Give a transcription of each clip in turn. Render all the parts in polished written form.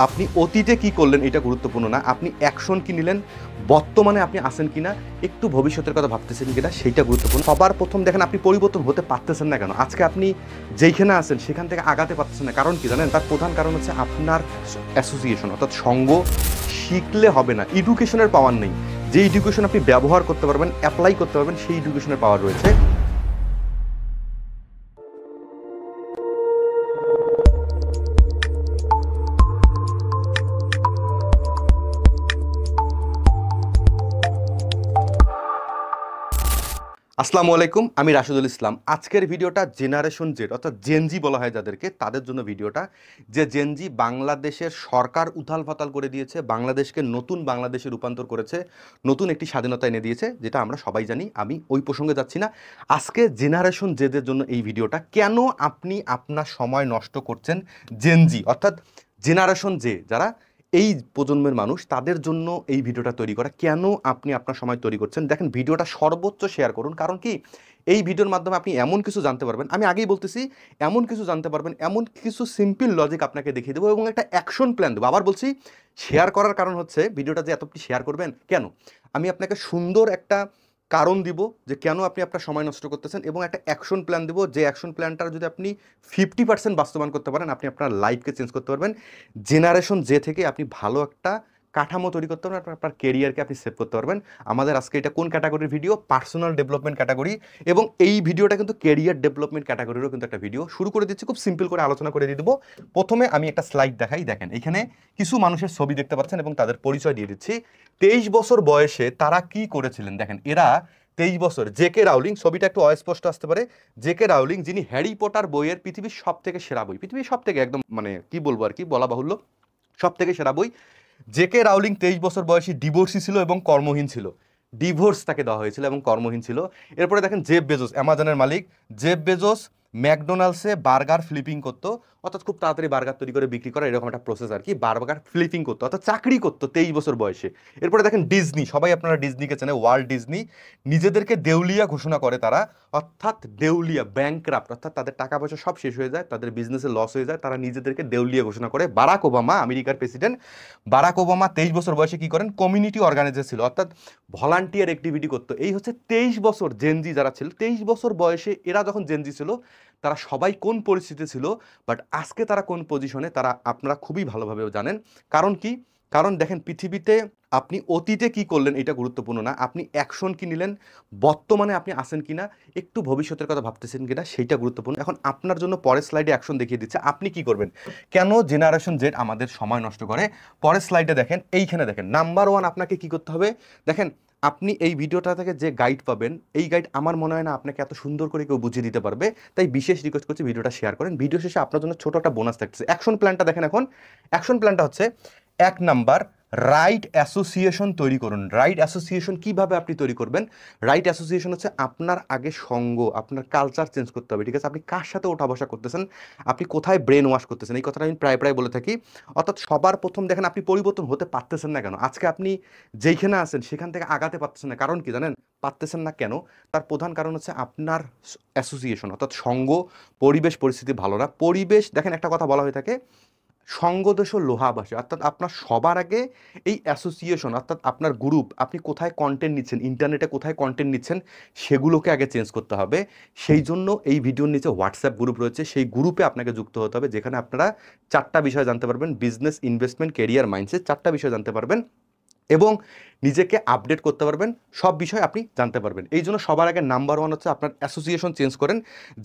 আপনি অতীতে কি করলেন এটা গুরুত্বপূর্ণ না, আপনি অ্যাকশন কি নিলেন, বর্তমানে আপনি আছেন কিনা, একটু ভবিষ্যতের কথা ভাবতেছেন কিনা সেইটা গুরুত্বপূর্ণ। সবার প্রথম দেখেন আপনি পরিবর্তন হতে পারতেছেন না কেন? আজকে আপনি যেইখানে আছেন সেখান থেকে আগাতে পারতেছেন না, কারণ কি জানেন? তার প্রধান কারণ হচ্ছে আপনার অ্যাসোসিয়েশন, অর্থাৎ সঙ্গ। শিখলে হবে না, এডুকেশনের পাওয়ার নেই। যে এডুকেশন আপনি ব্যবহার করতে পারবেন, অ্যাপ্লাই করতে পারবেন, সেই এডুকেশনের পাওয়ার রয়েছে। আসসালামু আলাইকুম, আমি রাশিদুল ইসলাম। আজকের ভিডিওটা জেনারেশন জেড অর্থাৎ জেনজি বলা হয় যাদেরকে, তাদের জন্য ভিডিওটা। যে জেনজি বাংলাদেশের সরকার উথাল পাতাল করে দিয়েছে, বাংলাদেশকে নতুন বাংলাদেশে রূপান্তর করেছে, নতুন একটি স্বাধীনতা এনে দিয়েছে, যেটা আমরা সবাই জানি। আমি ওই প্রসঙ্গে যাচ্ছি না। আজকে জেনারেশন জেদের জন্য এই ভিডিওটা। কেন আপনি আপনার সময় নষ্ট করছেন? জেনজি অর্থাৎ জেনারেশন জে, যারা এই প্রজন্মের মানুষ, তাদের জন্য এই ভিডিওটা তৈরি করা। কেন আপনি আপনার সময় তৈরি করছেন? দেখেন, ভিডিওটা সর্বোচ্চ শেয়ার করুন। কারণ কি, এই ভিডিওর মাধ্যমে আপনি এমন কিছু জানতে পারবেন, আমি আগেই বলতেছি, এমন কিছু জানতে পারবেন, এমন কিছু সিম্পল লজিক আপনাকে দেখিয়ে দেবো এবং একটা অ্যাকশন প্ল্যান দেবো। আবার বলছি, শেয়ার করার কারণ হচ্ছে ভিডিওটা যে এতটি শেয়ার করবেন কেন, আমি আপনাকে সুন্দর একটা কারণ দিব যে কেন আপনি আপনার সময় নষ্ট করতেছেন, এবং একটা অ্যাকশন প্ল্যান দেবো, যে অ্যাকশন প্ল্যানটার যদি আপনি 50% বাস্তবায়ন করতে পারেন, আপনি আপনার লাইফকে চেঞ্জ করতে পারবেন। জেনারেশন জে থেকে আপনি ভালো একটা কাঠামো তৈরি করতে পারবেন, আপনার কেরিয়ারকে আপনি সেভ করতে পারবেন। আমাদের আজকে এটা কোন ক্যাটাগরির ভিডিও? Personal development category. এবং এই ভিডিওটা কিন্তু কেরিয়ার ডেভেলপমেন্ট ক্যাটাগরিরও কিন্তু একটা ভিডিও। শুরু করে দিচ্ছি, খুব সিম্পল করে আলোচনা করে দিয়ে দেবো। প্রথমে আমি একটা স্লাইড দেখাই। দেখেন, এখানে কিছু মানুষের ছবি দেখতে পাচ্ছেন এবং তাদের পরিচয় দিয়ে দিচ্ছি। 23 বছর বয়সে তারা কি করেছিলেন দেখেন। এরা 23 বছর। জেকে রাউলিং, ছবিটা একটু অস্পষ্ট আসতে পারে। জেকে রাউলিং, যিনি হ্যারি পটার বইয়ের পৃথিবীর সব থেকে সেরা বই, পৃথিবীর সব থেকে একদম মানে কি বলবো আর কি, বলা বাহুল্য, সব থেকে সেরা বই। জেকে রাউলিং 23 বছর বয়সী ডিভোর্সি ছিল এবং কর্মহীন ছিল। ডিভোর্স তাকে দেওয়া হয়েছিল এবং কর্মহীন ছিল। এরপরে দেখেন জেফ বেজোস, অ্যামাজনের মালিক। জেফ বেজোস ম্যাকডোনাল্ডসে বার্গার ফ্লিপিং করতো, অর্থাৎ খুব তাড়াতাড়ি বার্গার তৈরি করে বিক্রি করা, এরকম একটা প্রসেস আর কি। বার্গার ফ্লিপিং করতো, অর্থাৎ চাকরি করতো 23 বছর বয়সে। এরপরে দেখেন ডিজনি, সবাই আপনারা ডিজনিকে চেনে, ওয়ার্ল্ড ডিজনি। নিজেদেরকে দেউলিয়া ঘোষণা করে তারা, অর্থাৎ দেউলিয়া, ব্যাংকরাপ্ট, অর্থাৎ তাদের টাকা পয়সা সব শেষ হয়ে যায়, তাদের বিজনেসে লস হয়ে যায়, তারা নিজেদেরকে দেউলিয়া ঘোষণা করে। বারাক ওবামা, আমেরিকার প্রেসিডেন্ট, বারাক ওবামা 23 বছর বয়সে কি করেন? কমিউনিটি অর্গানাইজার ছিল, অর্থাৎ ভলান্টিয়ার অ্যাক্টিভিটি করতো। এই হচ্ছে 23 বছর জেনজি যারা ছিল। 23 বছর বয়সে এরা যখন জেনজি ছিল, তারা সবাই কোন পরিস্থিতিতে ছিল, বাট আজকে তারা কোন পজিশনে, তারা আপনারা খুবই ভালোভাবে জানেন। কারণ কি? কারণ দেখেন, পৃথিবীতে আপনি অতীতে কি করলেন এটা গুরুত্বপূর্ণ না, আপনি অ্যাকশন কি নিলেন, বর্তমানে আপনি আছেন কিনা, একটু ভবিষ্যতের কথা ভাবতেছেন কিনা, সেইটা গুরুত্বপূর্ণ। এখন আপনার জন্য পরের স্লাইডে অ্যাকশন দেখিয়ে দিচ্ছে, আপনি কি করবেন। কেন জেনারেশন জেড আমাদের সময় নষ্ট করে? পরের স্লাইডে দেখেন, এইখানে দেখেন, নাম্বার 1 আপনাকে কি করতে হবে। দেখেন, আপনি এই ভিডিওটা থেকে যে গাইড পাবেন, এই গাইড আমার মনে হয় না আপনাকে এত সুন্দর করে কেউ বুঝিয়ে দিতে পারবে। তাই বিশেষ রিকোয়েস্ট করছি, ভিডিওটা শেয়ার করেন। ভিডিও শেষে আপনার জন্য ছোট একটা বোনাস থাকছে। অ্যাকশন প্ল্যানটা দেখেন। এখন অ্যাকশন প্ল্যানটা হচ্ছে 1 নাম্বার, রাইট অ্যাসোসিয়েশন তৈরি করুন। রাইট অ্যাসোসিয়েশন কিভাবে আপনি তৈরি করবেন? রাইট অ্যাসোসিয়েশন হচ্ছে আপনার আগে সঙ্গ, আপনার কালচার চেঞ্জ করতে হবে, ঠিক আছে? আপনি কার সাথে ওঠা বসা করতেছেন, আপনি কোথায় ব্রেন ওয়াশ করতেছেন, এই কথাটা আমি প্রায় প্রায় বলে থাকি। অর্থাৎ সবার প্রথম দেখেন, আপনি পরিবর্তন হতে পারতেছেন না কেন? আজকে আপনি যেইখানে আছেন সেখান থেকে আগাতে পারতেছেন না, কারণ কি জানেন? পারতেছেন না কেন? তার প্রধান কারণ হচ্ছে আপনার অ্যাসোসিয়েশন, অর্থাৎ সঙ্গ, পরিবেশ পরিস্থিতি ভালো না। পরিবেশ, দেখেন একটা কথা বলা হয়ে থাকে, সঙ্গদোষ লোহা ভাসে, অর্থাৎ আপনার সবার আগে এই অ্যাসোসিয়েশন, অর্থাৎ আপনার গ্রুপ, আপনি কোথায় কন্টেন্ট নিচ্ছেন, ইন্টারনেটে কোথায় কন্টেন্ট নিচ্ছেন, সেগুলোকে আগে চেঞ্জ করতে হবে। সেই জন্য এই ভিডিওর নিচে হোয়াটসঅ্যাপ গ্রুপ রয়েছে, সেই গ্রুপে আপনাকে যুক্ত হতে হবে, যেখানে আপনারা 4টা বিষয় জানতে পারবেন: বিজনেস, ইনভেস্টমেন্ট, কেরিয়ার, মাইন্ডসেট। 4টা বিষয় জানতে পারবেন এবং নিজেকে আপডেট করতে পারবেন, সব বিষয় আপনি জানতে পারবেন। এই জন্য সবার আগে নাম্বার 1 হচ্ছে আপনার অ্যাসোসিয়েশন চেঞ্জ করেন।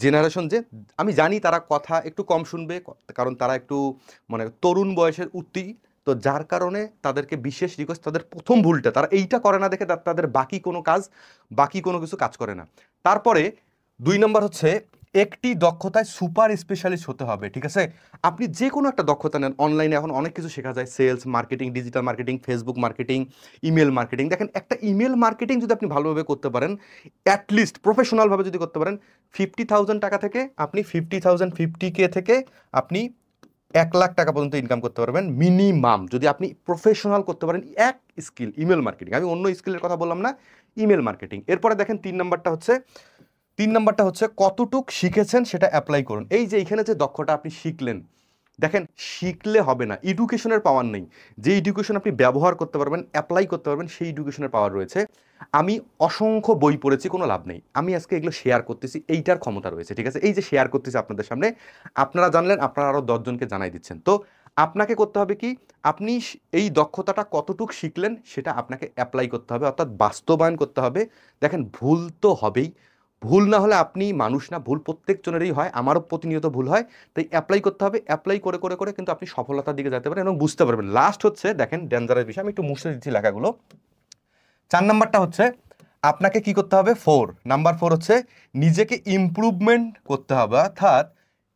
জেনারেশন যে, আমি জানি তারা কথা একটু কম শুনবে, কারণ তারা একটু মানে তরুণ বয়সের উঠতি, তো যার কারণে তাদেরকে বিশেষ রিকোয়েস্ট, তাদের প্রথম ভুলটা তারা এইটা করে না দেখে তাদের বাকি কোনো কিছু কাজ করে না। তারপরে 2 নম্বর হচ্ছে, একটি দক্ষতায় সুপার স্পেশালিস্ট হতে হবে, ঠিক আছে? আপনি যে কোনো একটা দক্ষতা নেন, অনলাইনে এখন অনেক কিছু শেখা যায়, sales, marketing, digital marketing, Facebook marketing, email marketing. দেখেন, একটা ইমেল মার্কেটিং যদি আপনি ভালোভাবে করতে পারেন, অ্যাটলিস্ট প্রফেশনালভাবে যদি করতে পারেন, 50,000 টাকা থেকে আপনি 50K থেকে আপনি 1 লাখ টাকা পর্যন্ত ইনকাম করতে পারবেন মিনিমাম, যদি আপনি প্রফেশনাল করতে পারেন এক স্কিল, ইমেল মার্কেটিং। আমি অন্য স্কিলের কথা বললাম না, ইমেল মার্কেটিং। এরপরে দেখেন 3 নাম্বারটা হচ্ছে কতটুক শিখেছেন সেটা অ্যাপ্লাই করুন। এই যে এইখানে যে দক্ষতা আপনি শিখলেন, দেখেন শিখলে হবে না, এডুকেশনের পাওয়ার নেই। যে এডুকেশন আপনি ব্যবহার করতে পারবেন, অ্যাপ্লাই করতে পারবেন, সেই এডুকেশনের পাওয়ার রয়েছে। আমি অসংখ্য বই পড়েছি, কোনো লাভ নেই। আমি আজকে এগুলো শেয়ার করতেছি, এইটার ক্ষমতা রয়েছে, ঠিক আছে? এই যে শেয়ার করতেছি আপনাদের সামনে, আপনারা জানলেন, আপনারা আরও 10 জনকে জানাই দিচ্ছেন। তো আপনাকে করতে হবে কি, আপনি এই দক্ষতাটা কতটুক শিখলেন সেটা আপনাকে অ্যাপ্লাই করতে হবে, অর্থাৎ বাস্তবায়ন করতে হবে। দেখেন ভুল তো হবেই, ভুল না হলে আপনি মানুষ না, ভুল প্রত্যেকজনেরই হয়, আমারও প্রতিনিয়ত ভুল হয়। তাই অ্যাপ্লাই করতে হবে, অ্যাপ্লাই করে করে করে কিন্তু আপনি সফলতার দিকে যেতে পারেন এবং বুঝতে পারবেন। লাস্ট হচ্ছে দেখেন ডেঞ্জারাস বিষয়, আমি একটু মুছে দিচ্ছি লেখাগুলো। 4 নাম্বারটা হচ্ছে আপনাকে কি করতে হবে, 4 নাম্বার হচ্ছে নিজেকে ইমপ্রুভমেন্ট করতে হবে। অর্থাৎ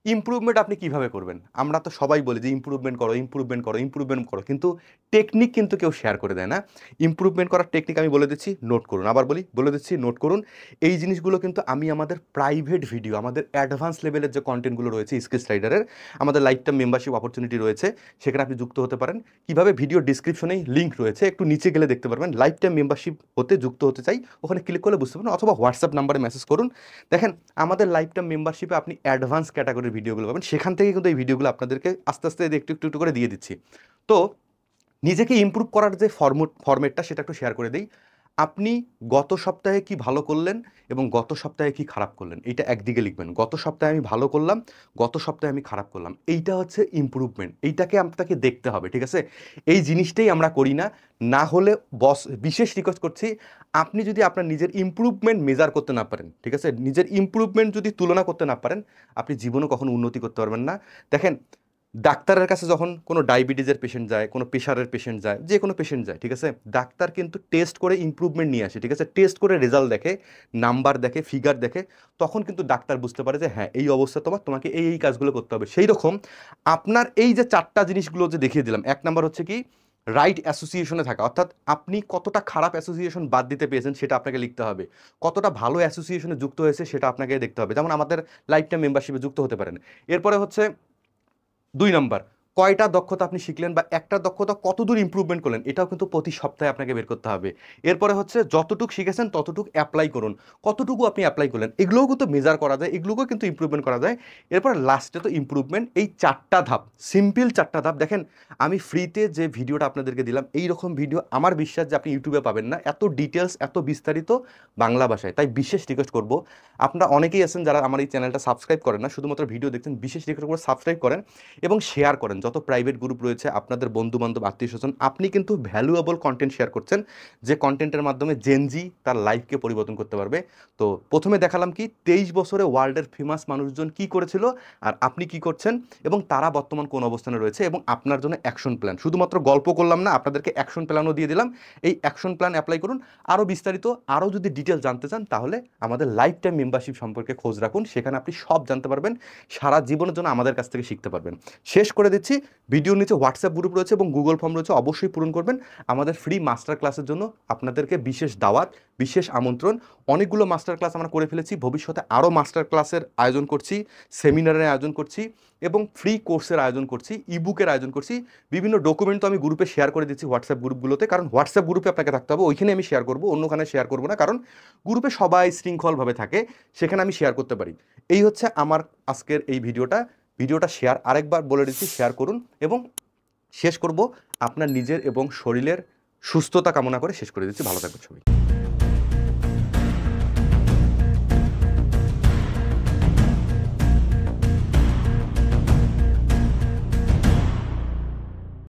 ইমপ্রুভমেন্ট আপনি কিভাবে করবেন? আমরা তো সবাই বলি যে ইমপ্রুভমেন্ট করো, ইমপ্রুভমেন্ট করো, ইমপ্রুভমেন্ট করো, কিন্তু টেকনিক কিন্তু কেউ শেয়ার করে দেয় না। ইমপ্রুভমেন্ট করার টেকনিক আমি বলে দিচ্ছি, নোট করুন। আবার বলে দিচ্ছি, নোট করুন। এই জিনিসগুলো কিন্তু আমি আমাদের প্রাইভেট ভিডিও, আমাদের অ্যাডভান্স লেভেলের যে কন্টেন্টগুলো রয়েছে স্কিলস রাইডারের, আমাদের লাইফ টাইম মেম্বারশিপ অপরচুনিটি রয়েছে, সেখানে আপনি যুক্ত হতে পারেন। কিভাবে? ভিডিও ডিসক্রিপশনেই লিঙ্ক রয়েছে, একটু নিচে গেলে দেখতে পারবেন। লাইফ টাইম মেম্বারশিপ হতে যুক্ত হতে চাই, ওখানে ক্লিক করলে বুঝতে পারবেন, অথবা হোয়াটসঅ্যাপ নাম্বারে মেসেজ করুন। দেখেন আমাদের লাইফ টাইম মেম্বারশিপে আপনি অ্যাডভান্স ক্যাটাগরির ভিডিওগুলো পাবেন, সেখান থেকে কিন্তু এই ভিডিওগুলো আপনাদেরকে আস্তে আস্তে একটু একটু একটু করে দিয়ে দিচ্ছি। তো নিজেকে ইমপ্রুভ করার যে ফরম্যাটটা সেটা একটু শেয়ার করে দিই। আপনি গত সপ্তাহে কি ভালো করলেন এবং গত সপ্তাহে কি খারাপ করলেন, এইটা একদিকে লিখবেন। গত সপ্তাহে আমি ভালো করলাম, গত সপ্তাহে আমি খারাপ করলাম, এইটা হচ্ছে ইমপ্রুভমেন্ট। এইটাকে আপনাকে দেখতে হবে, ঠিক আছে? এই জিনিসটাই আমরা করি না। না হলে বস বিশেষ রিকোয়েস্ট করছি, আপনি যদি আপনার নিজের ইমপ্রুভমেন্ট মেজার করতে না পারেন, ঠিক আছে, নিজের ইমপ্রুভমেন্ট যদি তুলনা করতে না পারেন, আপনি জীবনেও কখনো উন্নতি করতে পারবেন না। দেখেন ডাক্তারের কাছে যখন কোনো ডায়াবেটিসের পেশেন্ট যায়, কোনো প্রেশারের পেশেন্ট যায়, যে কোনো পেশেন্ট যায়, ঠিক আছে, ডাক্তার কিন্তু টেস্ট করে ইমপ্রুভমেন্ট নিয়ে আসে, ঠিক আছে? টেস্ট করে রেজাল্ট দেখে, নাম্বার দেখে, ফিগার দেখে, তখন কিন্তু ডাক্তার বুঝতে পারে যে হ্যাঁ এই অবস্থা তোমাকে এই কাজগুলো করতে হবে। সেই রকম আপনার এই যে 4টা জিনিসগুলো যে দেখিয়ে দিলাম, 1 নাম্বার হচ্ছে কি, রাইট অ্যাসোসিয়েশনে থাকা, অর্থাৎ আপনি কতটা খারাপ অ্যাসোসিয়েশন বাদ দিতে পেরেছেন সেটা আপনাকে লিখতে হবে, কতটা ভালো অ্যাসোসিয়েশনে যুক্ত হয়েছে সেটা আপনাকে দেখতে হবে। যেমন আমাদের লাইফ টাইম মেম্বারশিপে যুক্ত হতে পারেন। এরপরে হচ্ছে 2 নাম্বার, কয়টা দক্ষতা আপনি শিখলেন বা একটা দক্ষতা কতদূর ইমপ্রুভমেন্ট করলেন, এটাও কিন্তু প্রতি সপ্তাহে আপনাকে বের করতে হবে। এরপরে হচ্ছে যতটুকু শিখেছেন ততটুকু অ্যাপ্লাই করুন, কতটুকু আপনি অ্যাপ্লাই করলেন, এগুলোও কিন্তু মেজার করা যায়, এগুলোকেও কিন্তু ইমপ্রুভমেন্ট করা যায়। এরপর লাস্টে তো ইমপ্রুভমেন্ট। এই 4টা ধাপ, সিম্পল 4টা ধাপ। দেখেন আমি ফ্রিতে যে ভিডিওটা আপনাদেরকে দিলাম, এই রকম ভিডিও আমার বিশ্বাস যে আপনি ইউটিউবে পাবেন না, এত ডিটেলস, এত বিস্তারিত বাংলা ভাষায়। তাই বিশেষ রিকোয়েস্ট করবো, আপনারা অনেকেই আছেন যারা আমার এই চ্যানেলটা সাবস্ক্রাইব করেন না, শুধুমাত্র ভিডিও দেখছেন, বিশেষ রিকোয়েস্ট করে সাবস্ক্রাইব করেন এবং শেয়ার করেন। যত প্রাইভেট গ্রুপ রয়েছে, আপনাদের বন্ধু বান্ধব, আত্মীয় স্বজন, আপনি কিন্তু ভ্যালুয়েবল কন্টেন্ট শেয়ার করছেন, যে কন্টেন্টের মাধ্যমে জেনজি তার লাইফকে পরিবর্তন করতে পারবে। তো প্রথমে দেখালাম কি 23 বছরে ওয়ার্ল্ডের ফেমাস মানুষজন কি করেছিল আর আপনি কি করছেন এবং তারা বর্তমান কোন অবস্থানে রয়েছে এবং আপনার জন্য অ্যাকশন প্ল্যান। শুধুমাত্র গল্প করলাম না, আপনাদেরকে অ্যাকশন প্ল্যানও দিয়ে দিলাম। এই অ্যাকশন প্ল্যান অ্যাপ্লাই করুন। আরও বিস্তারিত, আরও যদি ডিটেল জানতে চান, তাহলে আমাদের লাইফ টাইম মেম্বারশিপ সম্পর্কে খোঁজ রাখুন, সেখানে আপনি সব জানতে পারবেন, সারা জীবনের জন্য আমাদের কাছ থেকে শিখতে পারবেন। শেষ করে দিচ্ছি, ভিডিওর নিচে হোয়াটসঅ্যাপ গ্রুপ রয়েছে এবং গুগল ফর্ম রয়েছে, অবশ্যই পূরণ করবেন। আমাদের ফ্রি মাস্টার ক্লাসের জন্য আপনাদেরকে বিশেষ দাওয়াত, বিশেষ আমন্ত্রণ। অনেকগুলো মাস্টার ক্লাস আমরা করে ফেলেছি, ভবিষ্যতে আরও মাস্টার ক্লাসের আয়োজন করছি, সেমিনারের আয়োজন করছি এবং ফ্রি কোর্সের আয়োজন করছি, ইবুকের আয়োজন করছি। বিভিন্ন ডকুমেন্ট তো আমি গ্রুপে শেয়ার করে দিচ্ছি হোয়াটসঅ্যাপ গ্রুপগুলোতে, কারণ হোয়াটসঅ্যাপ গ্রুপে আপনাকে থাকতে হবে, ওইখানে আমি শেয়ার করবো, অন্যখানে শেয়ার করবো না, কারণ গ্রুপে সবাই শৃঙ্খলভাবে থাকে, সেখানে আমি শেয়ার করতে পারি। এই হচ্ছে আমার আজকের এই ভিডিওটা শেয়ার, আরেকবার বলে দিচ্ছি, শেয়ার করুন। এবং শেষ করব আপনার নিজের এবং শরীরের সুস্থতা কামনা করে শেষ করে দিচ্ছি। ভালো থাকবেন সবাই।